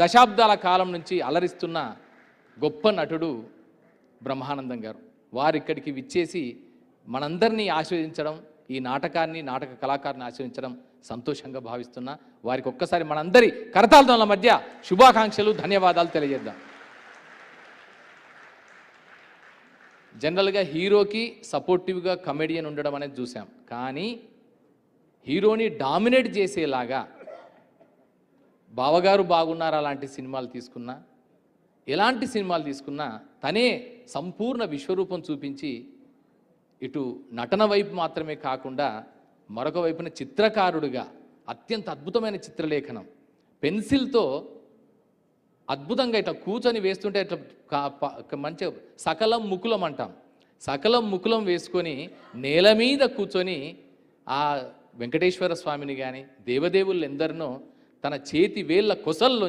దశాబ్దాల కాలం నుంచి అలరిస్తున్న గొప్ప నటుడు బ్రహ్మానందం గారు. వారు ఇక్కడికి విచ్చేసి మనందరినీ ఆశీర్వదించడం, ఈ నాటకాన్ని, నాటక కళాకారుని ఆశీర్వదించడం సంతోషంగా భావిస్తున్నా. వారికి ఒక్కసారి మనందరి కరతాళ మధ్య శుభాకాంక్షలు, ధన్యవాదాలు తెలియజేద్దాం. జనరల్గా హీరోకి సపోర్టివ్గా కమెడియన్ ఉండడం అనేది చూసాం, కానీ హీరోని డామినేట్ చేసేలాగా బావగారు బాగున్నారా లాంటి సినిమాలు తీసుకున్నా, ఎలాంటి సినిమాలు తీసుకున్నా తనే సంపూర్ణ విశ్వరూపం చూపించి ఇటు నటన వైపు మాత్రమే కాకుండా మరొక వైపున చిత్రకారుడిగా అత్యంత అద్భుతమైన చిత్రలేఖనం, పెన్సిల్తో అద్భుతంగా ఇట్లా కూర్చొని వేస్తుంటే ఇట్లా మంచి సకలం ముకులం అంటాం, సకలం ముకులం వేసుకొని నేల మీద కూర్చొని ఆ వెంకటేశ్వర స్వామిని కానీ దేవదేవులు ఎందరినో తన చేతి వేళ్ళ కొసల్లో